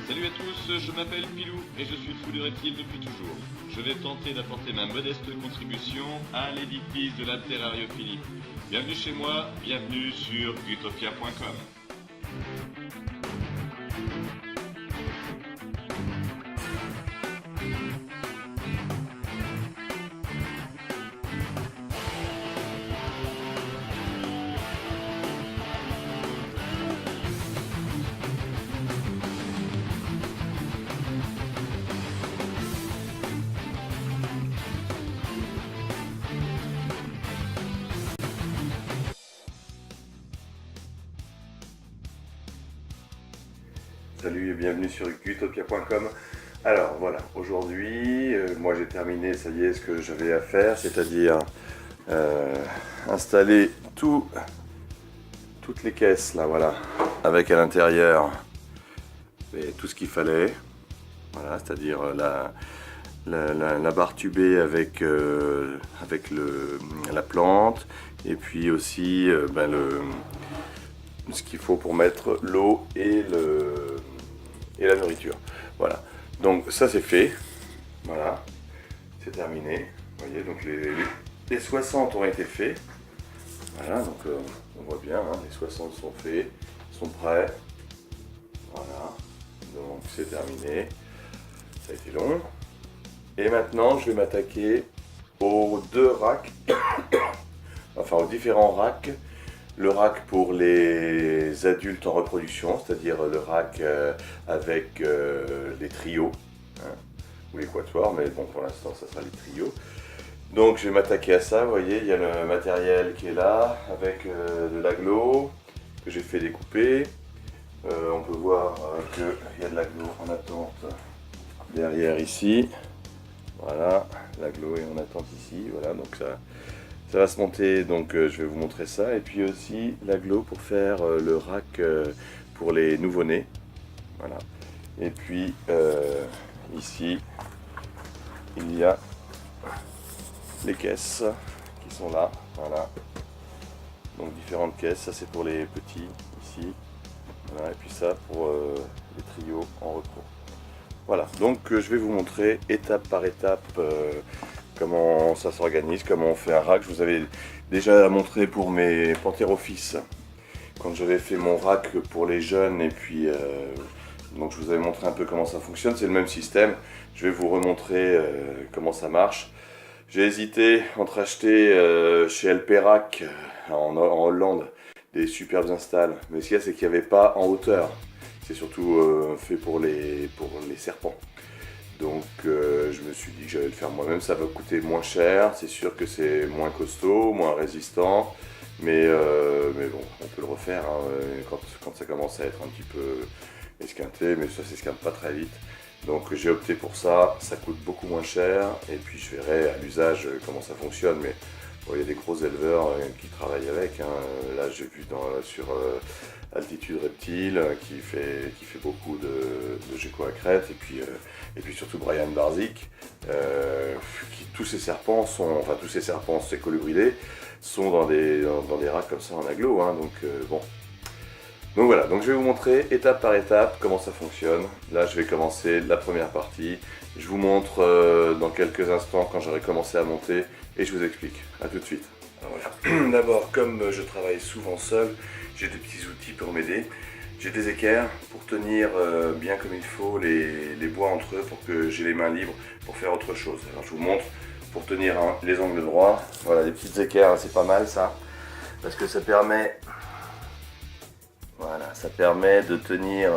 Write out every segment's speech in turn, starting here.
Salut à tous, je m'appelle Pilou et je suis fou de reptiles depuis toujours. Je vais tenter d'apporter ma modeste contribution à l'édifice de la terrariophilie. Bienvenue chez moi, bienvenue sur utopia.com. Salut et bienvenue sur utopia.com. Alors voilà, aujourd'hui, moi j'ai terminé, ça y est, ce que j'avais à faire, c'est-à-dire installer toutes les caisses là, voilà, avec à l'intérieur tout ce qu'il fallait, voilà, c'est-à-dire la barre tubée avec la plante, et puis aussi ce qu'il faut pour mettre l'eau et la nourriture. Voilà, donc ça c'est fait, voilà, c'est terminé. Vous voyez, donc les 60 ont été faits. Voilà, donc on voit bien, hein, les 60 sont faits, sont prêts. Voilà, donc c'est terminé. Ça a été long. Et maintenant, je vais m'attaquer aux deux racks, enfin aux différents racks. Le rack pour les adultes en reproduction, c'est-à-dire le rack avec les trios, hein, ou les quatuors, mais bon, pour l'instant, ça sera les trios. Donc, je vais m'attaquer à ça. Vous voyez, il y a le matériel qui est là, avec de l'aglo, que j'ai fait découper. On peut voir qu'il y a de l'aglo en attente derrière ici. Voilà, l'aglo est en attente ici. Voilà, donc ça va se monter, donc je vais vous montrer ça. Et puis aussi l'aglo pour faire le rack pour les nouveau-nés. Voilà. Et puis ici, il y a les caisses qui sont là. Voilà. Donc différentes caisses. Ça c'est pour les petits ici. Voilà. Et puis ça pour les trios en repos. Voilà. Donc je vais vous montrer étape par étape comment ça s'organise, comment on fait un rack. Je vous avais déjà montré pour mes Panthérophytes quand j'avais fait mon rack pour les jeunes, et puis donc je vous avais montré un peu comment ça fonctionne. C'est le même système, je vais vous remontrer comment ça marche. J'ai hésité entre acheter chez LPRack en Hollande des superbes installs, mais ce qu'il y a, c'est qu'il n'y avait pas en hauteur. C'est surtout fait pour les serpents. Donc je me suis dit que j'allais le faire moi-même, ça va coûter moins cher, c'est sûr que c'est moins costaud, moins résistant, mais bon, on peut le refaire hein, quand ça commence à être un petit peu esquinté, mais ça s'esquinte pas très vite. Donc j'ai opté pour ça, ça coûte beaucoup moins cher, et puis je verrai à l'usage comment ça fonctionne, mais bon, il y a des gros éleveurs qui travaillent avec, hein. Là j'ai vu sur Altitude Reptile qui fait beaucoup de gecko à crête, et puis surtout Brian Barzik, tous ces serpents, ces colubridés sont dans des racks comme ça en aglo, hein, donc bon. Donc voilà, donc je vais vous montrer étape par étape comment ça fonctionne. Là je vais commencer la première partie, je vous montre dans quelques instants quand j'aurai commencé à monter, et je vous explique. À tout de suite. Alors voilà. D'abord, comme je travaille souvent seul, j'ai des petits outils pour m'aider. J'ai des équerres pour tenir bien comme il faut les bois entre eux, pour que j'ai les mains libres pour faire autre chose. Alors je vous montre pour tenir les angles droits. Voilà, des petites équerres, c'est pas mal ça, parce que ça permet, voilà, ça permet de tenir,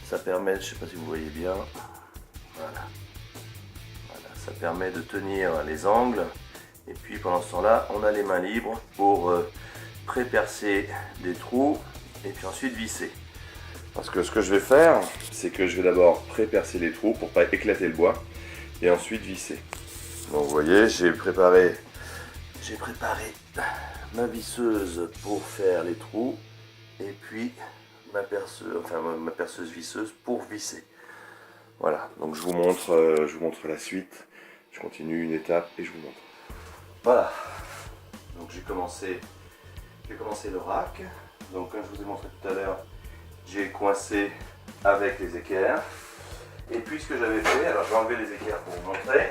ça permet, je sais pas si vous voyez bien, voilà, ça permet de tenir les angles, et puis pendant ce temps-là, on a les mains libres pour pré-percer des trous et puis ensuite visser. Parce que ce que je vais faire, c'est que je vais d'abord pré-percer les trous pour pas éclater le bois, et ensuite visser. Donc vous voyez, j'ai préparé ma visseuse pour faire les trous, et puis ma perceuse visseuse pour visser. Voilà, donc je vous montre la suite. Je continue une étape et je vous montre. Voilà, donc j'ai commencé le rack. Donc comme je vous ai montré tout à l'heure, j'ai coincé avec les équerres. Et puis ce que j'avais fait, alors je vais enlever les équerres pour vous montrer.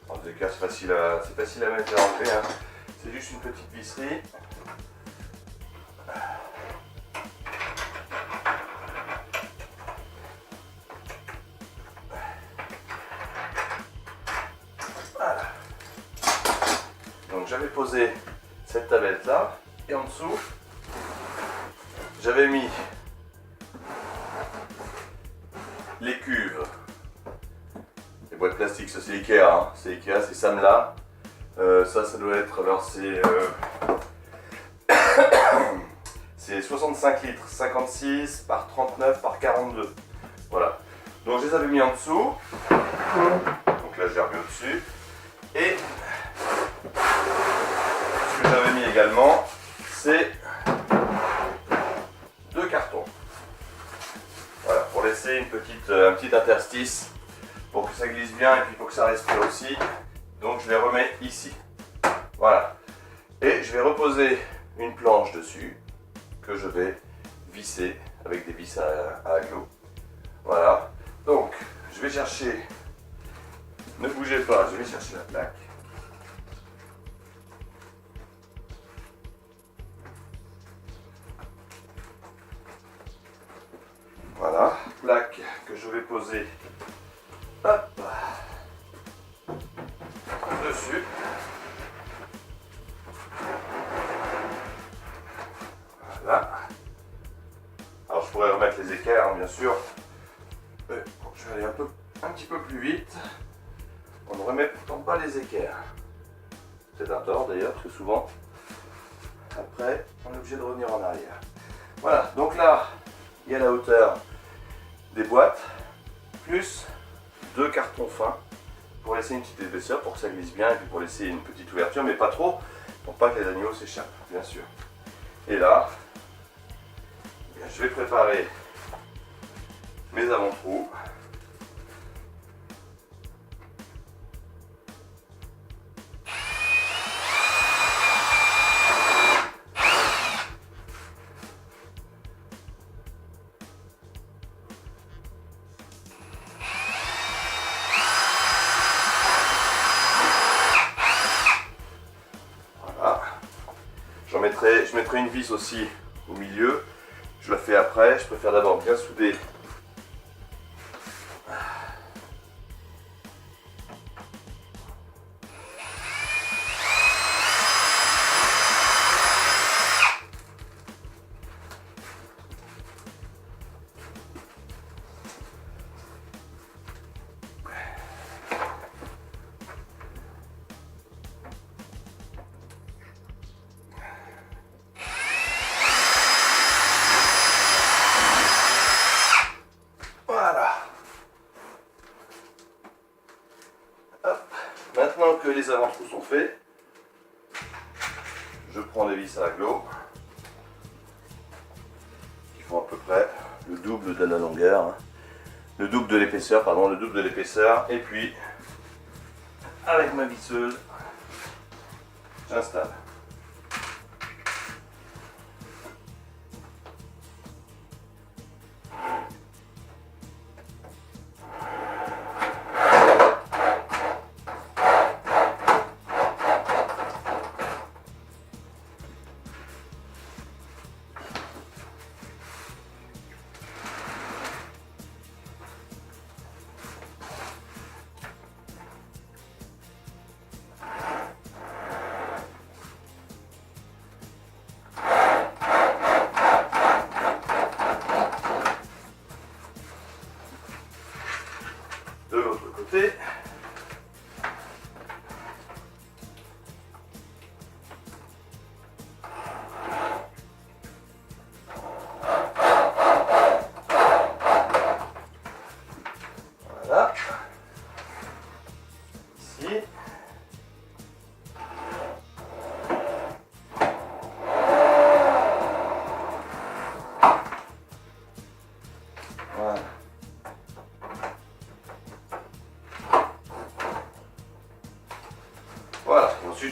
Alors, les équerres c'est facile à mettre et à enlever, hein. C'est juste une petite visserie. Voilà. Donc j'avais posé cette tablette là et en dessous j'avais mis les cuves, les boîtes plastiques. Ça c'est Ikea, hein. C'est Ikea, c'est Samla. Ça doit être, alors c'est 65 litres, 56 par 39 par 42. Voilà. Donc je les avais mis en dessous. Donc là j'ai remis au-dessus. Et ce que j'avais mis également, c'est 2 cartons. Voilà, pour laisser un petit interstice pour que ça glisse bien et puis pour que ça respire aussi. Donc je les remets ici. Voilà. Et je vais reposer une planche dessus que je vais visser avec des vis à aglo. Voilà. Donc je vais chercher, ne bougez pas, je vais chercher la plaque. Voilà, plaque que je vais poser, hop, dessus. Voilà. Alors je pourrais remettre les équerres, hein, bien sûr. Mais bon, je vais aller un petit peu plus vite. On ne remet pourtant pas les équerres. C'est un tort d'ailleurs, parce que souvent, après, on est obligé de revenir en arrière. Voilà, donc là, il y a la hauteur des boîtes, plus 2 cartons fins, pour laisser une petite épaisseur, pour que ça glisse bien, et puis pour laisser une petite ouverture, mais pas trop, pour pas que les animaux s'échappent, bien sûr. Et là, je vais préparer mes avant-trous. Je mettrai une vis aussi au milieu. Je la fais après. Je préfère d'abord bien souder. Maintenant que les avant-trous sont faits, je prends des vis à aglo qui font à peu près le double de la longueur, hein. Le double de l'épaisseur, pardon, le double de l'épaisseur, et puis avec ma visseuse, j'installe.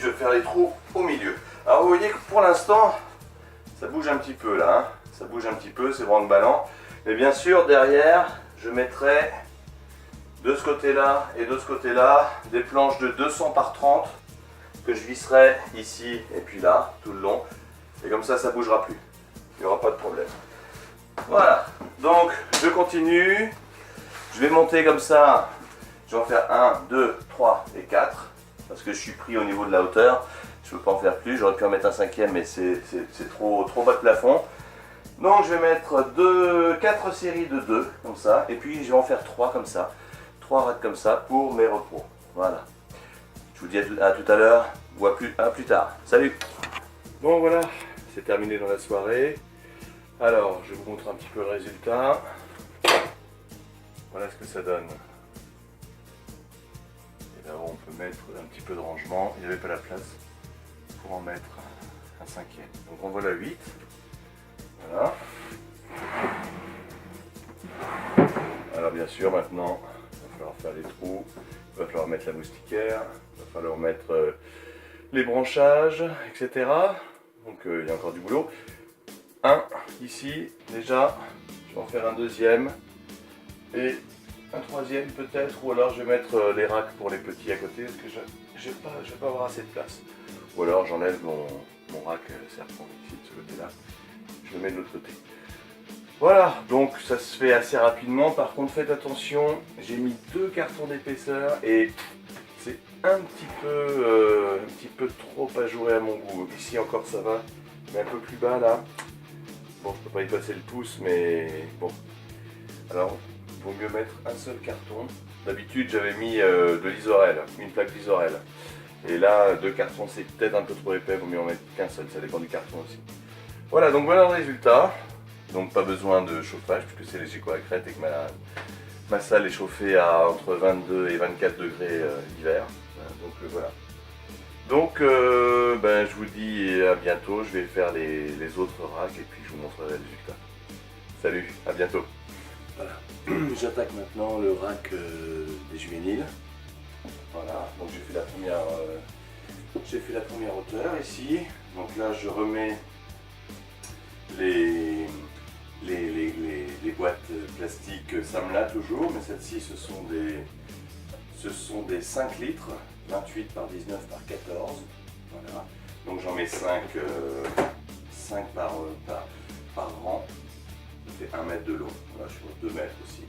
ensuite je vais faire les trous au milieu. Alors vous voyez que pour l'instant, ça bouge un petit peu là, hein. Ça bouge un petit peu, c'est branle-ballant. Mais bien sûr, derrière, je mettrai de ce côté-là et de ce côté-là des planches de 200 par 30 que je visserai ici et puis là, tout le long. Et comme ça ne bougera plus. Il n'y aura pas de problème. Voilà, donc je continue. Je vais monter comme ça. Je vais en faire 1, 2, 3 et 4. Parce que je suis pris au niveau de la hauteur. Je ne peux pas en faire plus. J'aurais pu en mettre un cinquième, mais c'est trop bas de plafond. Donc je vais mettre 4 séries de 2, comme ça. Et puis je vais en faire 3 comme ça. 3 racks comme ça pour mes repos. Voilà. Je vous dis à tout à l'heure ou à plus tard. Salut! Bon voilà, c'est terminé dans la soirée. Alors, je vous montre un petit peu le résultat. Voilà ce que ça donne. Et là, on peut mettre un petit peu de rangement. Il n'y avait pas la place pour en mettre un cinquième. Donc on voit la 8. Voilà. Alors bien sûr, maintenant, il va falloir faire les trous. Il va falloir mettre la moustiquaire. Il va falloir mettre les branchages, etc. Donc il y a encore du boulot. Un ici, déjà, je vais en faire un deuxième et un troisième peut-être, ou alors je vais mettre les racks pour les petits à côté parce que je vais pas avoir assez de place. Ou alors j'enlève mon rack serpent ici de ce côté-là, je le mets de l'autre côté. Voilà, donc ça se fait assez rapidement. Par contre, faites attention, j'ai mis 2 cartons d'épaisseur et c'est un petit peu trop ajouré à mon goût. Ici encore ça va, mais un peu plus bas là. Bon, je peux pas y passer le pouce, mais bon. Alors, il vaut mieux mettre un seul carton. D'habitude, j'avais mis de l'isorel, une plaque d'isorel. Et là, 2 cartons, c'est peut-être un peu trop épais, il vaut mieux en mettre qu'un seul, ça dépend du carton aussi. Voilà, donc voilà le résultat. Donc pas besoin de chauffage, puisque c'est léger Correcrete et que ma salle est chauffée à entre 22 et 24 degrés l'hiver. Donc voilà. Donc je vous dis à bientôt, je vais faire les autres racks et puis je vous montrerai le résultat. Salut, à bientôt. Voilà, j'attaque maintenant le rack des juvéniles. Voilà, donc j'ai fait la première hauteur ici. Donc là je remets les boîtes plastiques Samla toujours, mais celles-ci ce sont des 5 litres. 28 par 19 par 14, voilà. Donc j'en mets 5 par rang, ça fait 1 mètre de long, voilà, je suis à 2 mètres aussi.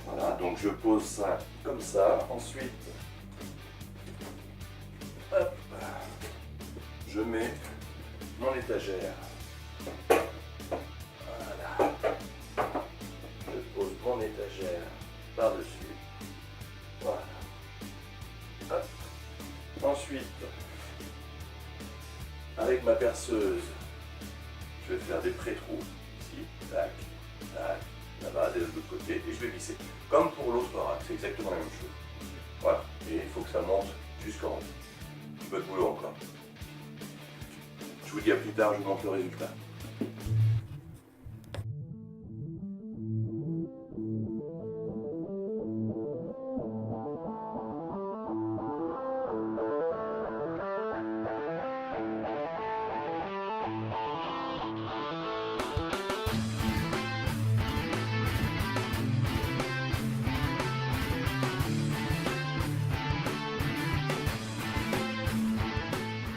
Voilà, donc je pose ça comme ça, ensuite, hop, je mets mon étagère, voilà, je pose mon étagère par-dessus, voilà. Hop. Ensuite, avec ma perceuse, je vais faire des pré-trous, ici, tac, tac, là-bas, de l'autre côté, et je vais visser. Comme pour l'autre rack, c'est exactement la même chose. Voilà, et il faut que ça monte jusqu'en haut. Un petit peu de boulot encore. Je vous dis à plus tard, je vous montre le résultat.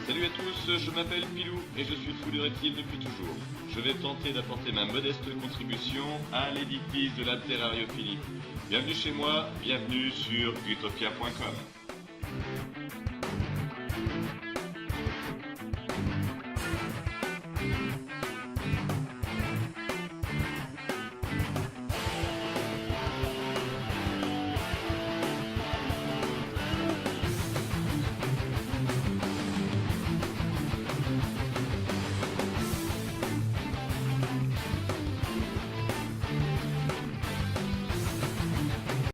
Salut à tous, je m'appelle Pilou et je suis fou de reptiles depuis toujours. Je vais tenter d'apporter ma modeste contribution à l'édifice de la terrariophilie. Bienvenue chez moi, bienvenue sur utopia.com.